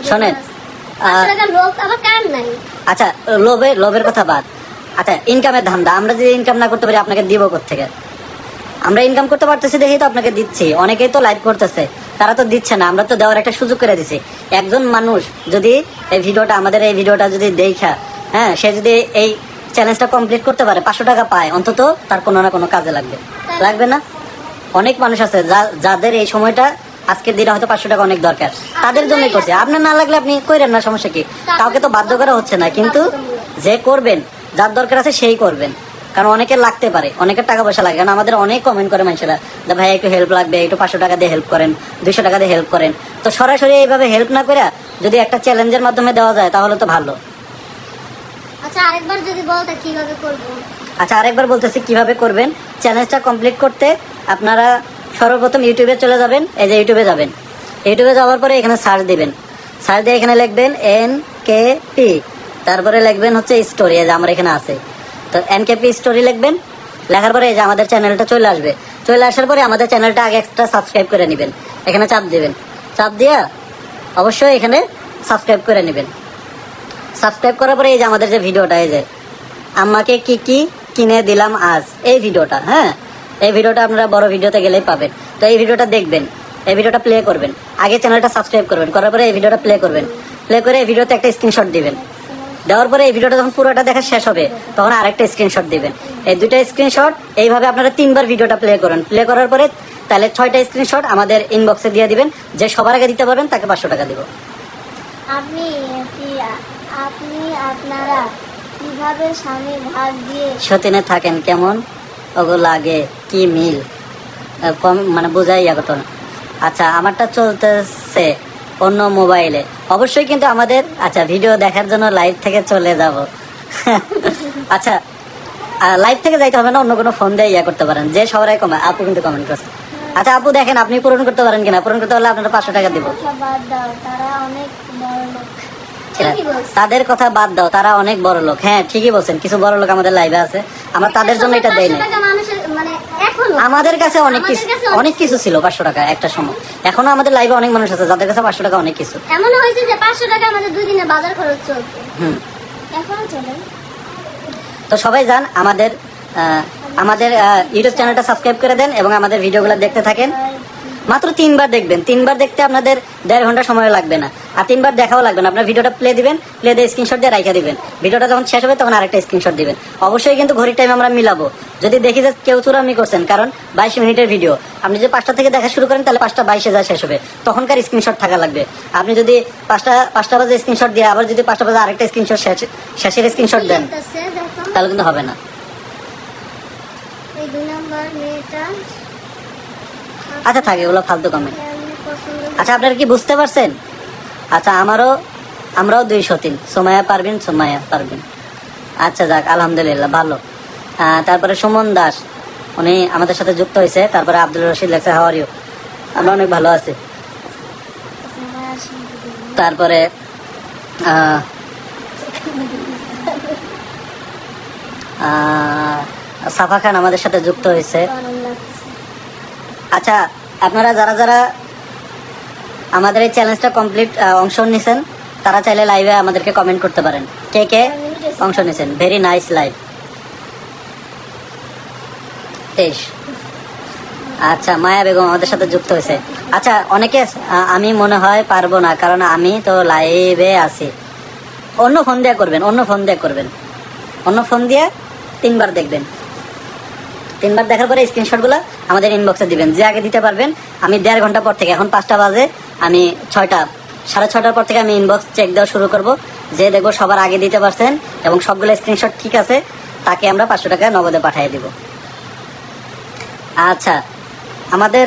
শোনেন, আচ্ছা লোভের কথা বাদ। আচ্ছা ইনকামের ধান্দা, আমরা যদি ইনকাম না করতে পারি আপনাকে দিব কোত্থেকে? আমরা ইনকাম করতে পারতেছি দেখেই তো আপনাকে দিচ্ছি। অনেকেই তো লাইভ করতেছে, তারা তো দিচ্ছে না, আমরা তো দেওয়ার একটা সুযোগ করে দিছি। একজন মানুষ যদি এই ভিডিওটা, আমাদের এই ভিডিওটা যদি দেখা, হ্যাঁ, সে যদি এই চ্যালেঞ্জটা কমপ্লিট করতে পারে, 500 টাকা পায়, অন্তত তার কোনো না কোনো কাজে লাগবে না? অনেক মানুষ আছে যাদের এই সময়টা আজকের দিনে হয়তো 500 টাকা অনেক দরকার, তাদের জন্যই করছে। আপনার না লাগলে আপনি কইরেন না, সমস্যা কি? কাউকে তো বাধ্য করা হচ্ছে না, কিন্তু যে করবেন, যার দরকার আছে সেই করবেন। কারণ অনেকের লাগতে পারে, অনেকের টাকা পয়সা লাগে। কারণ আমাদের অনেক কমেন্ট করে মানুষেরা, যে ভাই একটু হেল্প লাগবে, একটু 500 টাকা দিয়ে হেল্প করেন, 200 টাকা দিয়ে হেল্প করেন। তো সরাসরি এইভাবে হেল্প না করে যদি একটা চ্যালেঞ্জের মাধ্যমে দেওয়া যায় তাহলে তো ভালো। আচ্ছা আরেকবার যদি বলতে কিভাবে করব? আচ্ছা আরেকবার বলতেছি কিভাবে করবেন। চ্যালেঞ্জটা কমপ্লিট করতে আপনারা সর্বপ্রথম ইউটিউবে চলে যাবেন। এই যে ইউটিউবে যাবেন, ইউটিউবে যাওয়ার পরে এখানে সার্চ দিবেন। সার্চ দিয়ে এখানে লিখবেন NKP, তারপরে লিখবেন হচ্ছে স্টোরি। এই যে আমার এখানে আছে, তো NKP স্টোরি লিখবেন। লেখার পরে এই যে আমাদের চ্যানেলটা চলে আসবে। চলে আসার পরে আমাদের চ্যানেলটা আগে এক্সট্রা সাবস্ক্রাইব করে নেবেন। এখানে চাপ দিবেন, চাপ দিয়া অবশ্যই এখানে সাবস্ক্রাইব করে নেবেন। সাবস্ক্রাইব করার পরে এই যে আমাদের যে ভিডিওটা, এই যে আমাকে কি কি কিনে দিলাম আজ, এই ভিডিওটা, হ্যাঁ, এই ভিডিওটা আপনারা বড় ভিডিওতে গেলেই পাবেন। তো এই ভিডিওটা দেখবেন, এই ভিডিওটা প্লে করবেন, আগে চ্যানেলটা সাবস্ক্রাইব করবেন, করার পরে এই ভিডিওটা প্লে করবেন। প্লে করে এই ভিডিওতে একটা স্ক্রিনশট দিবেন। দেওয়ার পরে এই ভিডিওটা যখন পুরোটা দেখা শেষ হবে তখন আরেকটা স্ক্রিনশট দিবেন। এই 2টা স্ক্রিনশট এইভাবে আপনারা 3বার ভিডিওটা প্লে করেন। প্লে করার পরে তাহলে 6টা স্ক্রিনশট আমাদের ইনবক্সে দিয়ে দিবেন। যে সবার আগে দিতে পারবেন তাকে 500 টাকা দিব। আপনারা কিভাবে স্বামী ভাগ দিয়ে সতীনে থাকেন কেমন ওগো লাগে কি মিল, কম মানে বোঝাই আগত না। আচ্ছা আমারটা চলতেছে অন্য মোবাইলে, অবশ্যই কিন্তু আমাদের, আচ্ছা ভিডিও দেখার জন্য লাইভ থেকে চলে যাব। আচ্ছা লাইভ থেকে যাইতে হবে না, অন্য কোনো ফোন দিয়ে ইয়া করতে পারেন। যে সবাই আপু কিন্তু কমেন্ট করছে। আচ্ছা আপু দেখেন আপনি পূরণ করতে পারেন কিনা, পূরণ করতে পারলে আপনারা 500 টাকা দিব। বাদ দাও, তারা অনেক বড় লোক। তাদের কথা বাদ দাও, তারা অনেক বড় লোক। হ্যাঁ ঠিকই বলছেন, কিছু বড় লোক আমাদের লাইভে আছে, আমরা তাদের জন্য এটা দেই না। আমাদের কাছে অনেক কিছু ছিল 500 টাকা একটা সময়। এখনো আমাদের লাইভে অনেক মানুষ আছে যাদের কাছে 500 টাকা অনেক কিছু। এমন হয়েছে যে 500 টাকা আমাদের 2 দিনের বাজার খরচ চলছে। এখনো চলে। তো সবাই যান আমাদের ইউটিউব চ্যানেলটা সাবস্ক্রাইব করে দেন এবং আমাদের ভিডিওগুলো দেখতে থাকেন। মাত্র 3বার দেখবেন, 3বার দেখতে আপনাদের 1.5 ঘন্টা সময় লাগবে না, আর 3বার দেখাও লাগবে না। আপনার ভিডিওটা প্লে দিবেন, প্লে দিয়ে স্ক্রিনশট দিয়ে রাইখা দিবেন। ভিডিওটা যখন শেষ হবে তখন আরেকটা স্ক্রিনশট দিবেন। অবশ্যই কিন্তু ঘড়ির টাইম আমরা মিলাবো। যদি দেখি যে কেউ চুরামি করছেন, কারণ 22 মিনিটের ভিডিও, আপনি যদি 5টা থেকে দেখা শুরু করেন তাহলে 5:22 যা শেষ হবে, তখনকার স্ক্রিনশট থাকা লাগবে। আপনি যদি 5টা বাজে স্ক্রিনশট দিয়ে আবার যদি 5টা বাজে আরেকটা স্ক্রিনশট শেষের স্ক্রিনশট দেন তাহলে কিন্তু হবে না। এই 2 নাম্বার মেয়েটা আচ্ছা থাকে ওগুলো ফালতু কমেন্ট। আচ্ছা আপনারা কি বুঝতে পারছেন? আচ্ছা আমরাও 203। সোমায়া পারবিন। আচ্ছা যাক আলহামদুলিল্লাহ ভালো। তারপরে সুমন দাস উনি আমাদের সাথে যুক্ত হয়েছে। তারপরে আব্দুল রশিদ লেখছে হাউ আর ইউ, আমরা অনেক ভালো আছি। তারপরে সাফা খান আমাদের সাথে যুক্ত হয়েছে। আচ্ছা আপনারা যারা আমাদের এই চ্যালেঞ্জটা কমপ্লিট অংশ নিছেন তারা চাইলে লাইভে আমাদেরকে কমেন্ট করতে পারেন কে কে অংশ নিছেন। Very nice live. 23। আচ্ছা মায়া বেগম আমাদের সাথে যুক্ত হয়েছে। আচ্ছা অনেকে আমি মনে হয় পারবো না কারণ আমি তো লাইভে আছি। অন্য ফোন দিয়ে করবেন, অন্য ফোন দিয়ে 3বার দেখবেন। 3বার দেখার পরে স্ক্রিনশটগুলো আমাদের ইনবক্সে দিবেন। যে আগে দিতে পারবেন, আমি 1.5 ঘন্টা পর থেকে, এখন 5টা বাজে, আমি 6:30 পর থেকে আমি ইনবক্স চেক দেওয়া শুরু করব। যে দেখবো সবার আগে দিতে পারছেন এবং সবগুলো স্ক্রিনশট ঠিক আছে, তাকে আমরা 500 টাকা নগদে পাঠিয়ে দিব। আচ্ছা আমাদের